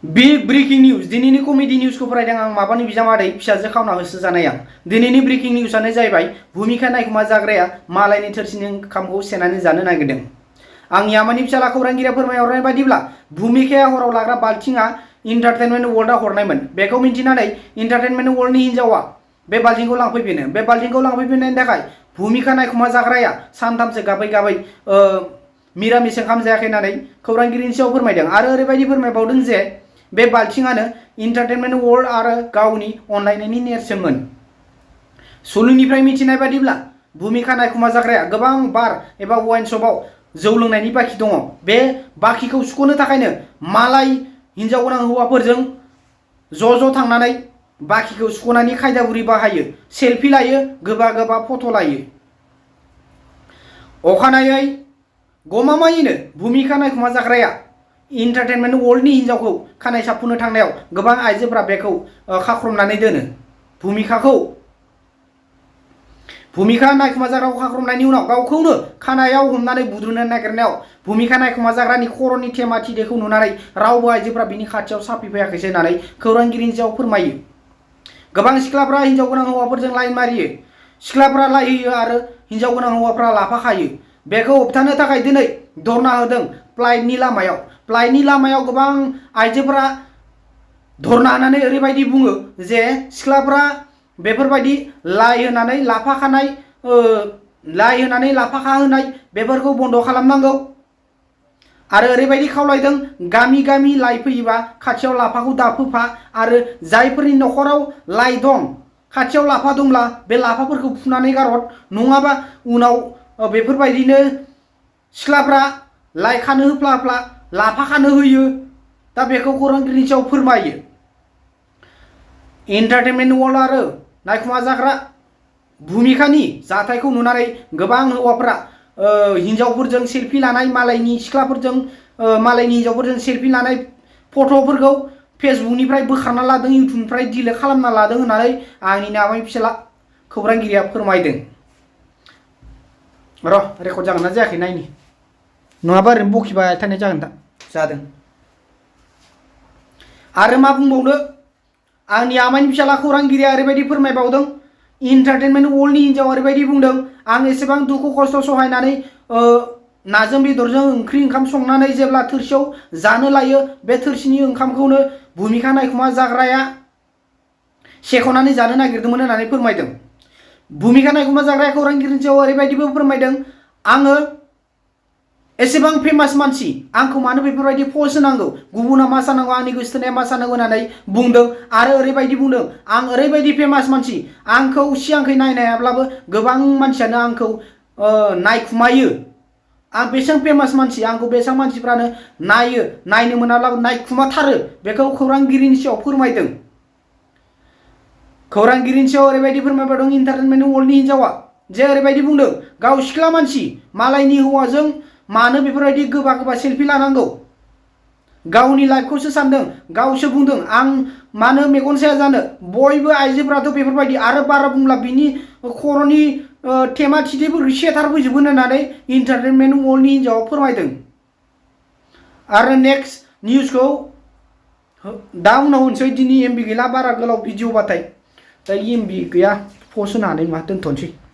Big breaking news दिनैनि comedy निउसखौ फरायदों आं माबानि बिजामादै फिसाजो खावना होसो जानाय आं दिनैनि ब्रेकिं निउसआनो जाहैबाय भुमिका नायखुमा जाग्राया मालायनि थोरसिनि ओंखामखौ सेनानै जानो नागिरदों आंनि आमानि फिसाला खौरांगिरिया फोरमायहरनाय बायदिब्ला भुमिकाया हराव लाग्रा बाल्थिंआ इन्टारटेनमेन्ट वर्ल्डआ हरनायमोन बेखौ मिन्थिनानै इन्टारटेनमेन्ट वर्ल्डनि हिन्जावा बे बाल्थिंखौ लांफैफिनो बे बाल्थिंखौ लांफैफिननायनि थाखाय भुमिका नायखुमा जाग्राया सानथामसो गाबै गाबै मिरामिस ओंखाम जायाखै होननानै खौरांगिरिनि सायाव फोरमायदों आरो ओरैबायदि फोरमायबावदों जे बे बाल्थिंआनो इन्टारटेनमेन्ट वर्ल्ड आरो गावनि अनलायनायनि नेरसोनमोन सुलुंनिफ्राय मिथिनाय बादिब्ला भुमिका नायखुमा जाग्राया गोबां बार एबा वाइन शपआव जौ लोंनायनि बाखि दङ बे बाखिखौ सुख'नो थाखायनो मालाय हिन्जाव गोनां हौवाफोरजों ज' थांनानै बाखिखौ सुख'नायनि खायदाबुरि बाहायो सेलफि लायो गोबा गोबा फट' लायो अखानायै गमामायैनो भुमिका नायखुमा जाग्राया इन्टारटेनमेन्ट वर्ल्डनि हिन्जावखौ खानाय साफुनो थांनायाव गोबां आइजोफोरा बेखौ खाख्रमनानै दोनो भुमिका नायखुमा जाग्राखौ खाख्रमनायनि उनाव गावखौनो खानायाव हमनानै बुद्रुनो नागिरनायाव भुमिका नायखुमा जाग्रानि खर'नि थेमा थिदेखौ नुनानै रावबो आइजोफोरा बिनि खाथियाव साफैफैयाखैसै होननानै खौरांगिरिनि सायाव फोरमायो गोबां सिख्लाफ्रा हिन्जाव गोनां हौवाफोरजों लाइन मारियो सिख्लाफ्रा लाइ होयो आरो हिन्जाव गोनां हौवाफ्रा लाफाखायो बेखौ होबथानो थाखाय दिनै धरना होदों फ्लाइटनि लामायाव गोबां आइजोफोरा धरना होनानै ओरैबायदि बुङो जे सिख्लाफ्रा बेफोरबायदि लाइ होनानै लाफाखा होनाय बेफोरखौ बन्द खालामनांगौ आरो ओरैबायदि खावलायदों गामि गामि लाइ फैयोबा खाथियाव लाफाखौ दाफोफा आरो जायफोरनि नखराव लाइ दं खाथियाव लाफा दंब्ला बे लाफाफोरखौ फुनानै गारहर नङाबा उनाव बेफोरबायदिनो सिख्लाफ्रा लाइ खानो होफ्ला लाफा खानो होयो दा बेखौ खौरांगिरिनि सायाव फोरमायो इन्टारटेनमेन्ट वर्ल्ड आरो नायखुमा जाग्रा भुमिकानि जाथायखौ नुनानै गोबां हौवाफ्रा हिन्जावफोरजों सेलफि लानाय मालायनि हिन्जावफोरजों सेलफि लानाय फट'फोरखौ फेसबुकनिफ्राय बोखारना लादों इउटुबनिफ्राय डिलिट खालामना लादों होननानै आंनि आमाइ फिसाला खौरांगिरिया फोरमायदों र' रेकर्ड जागोन ना जायाखै नायनि नङाबा ओरैनो बखिबाय थानाय जागोन दा जादों आरो मा बुंबावनो आंनि आमाइनि फिसाला खौरांगिरिया ओरैबायदि फोरमायबावदों इन्टारटेनमेन्ट वर्ल्डनि हिन्जाव ओरैबायदि बुंदों आं एसेबां दुखु खस्थ सहायनानै नाजों बेदरजों ओंखाम संनानै जेब्ला थोरसियाव जानो लायो बे थोरसिनि ओंखामखौनो भुमिका नायखुमा जाग्राया सेख'नानै जानो नागिरदोंमोन होननानै फोरमायदों भुमिका नायखुमा जाग्राया खौरांगिरिनि सायाव ओरैबायदिबो फोरमायदों आङो एसेबां फेमास मानसि आंखौ मानो बेफोरबायदि पस्ट होनांगौ गुबुना मा सानांगौ आंनि गोसोथोनाया मा सानांगौ होननानै बुंदों आरो ओरैबायदि बुंदों आं ओरैबायदि फेमास मानसि आंखौ सिगांखै नायनो हायाब्लाबो गोबां मानसियानो आंखौ नायखुमायो आं बेसेबां फेमास मानसि आंखौ बेसेबां मानसिफ्रानो नायनो मोनाब्लाबो नायखुमाथारो बेखौ खौरांगिरिनि सायाव फोरमायदों खौरांगिरिनि सायाव ओरैबायदि फोरमायबावदों इन्टारटेनमेन्ट वर्ल्डनि हिन्जावा जे ओरैबायदि बुंदों गाव सिख्ला मानसि मालायनि हौवाजों मानो बेफोरबायदि गोबा गोबा सेलफि लानांगौ गावनि लाइफखौसो सानदों गावसो बुंदों आं मानो मेगन साया जानो बयबो आइजोफ्राथ' बेफोरबायदि आरो बारा बुंब्ला बिनि खर'नि थेमा थिथेफोरखौ सेथारफैजोबगोन होननानै इन्टारटेनमेन्ट वर्ल्डनि हिन्जावा फोरमायदों आरो नेक्स्ट निउसखौ दा उनाव होनसै दिनै एमबि गैला बारा गोलाव भिडिअ बाथाय दा एमबि गैया पस्ट होनो हानाय नङा दोनथ'नोसै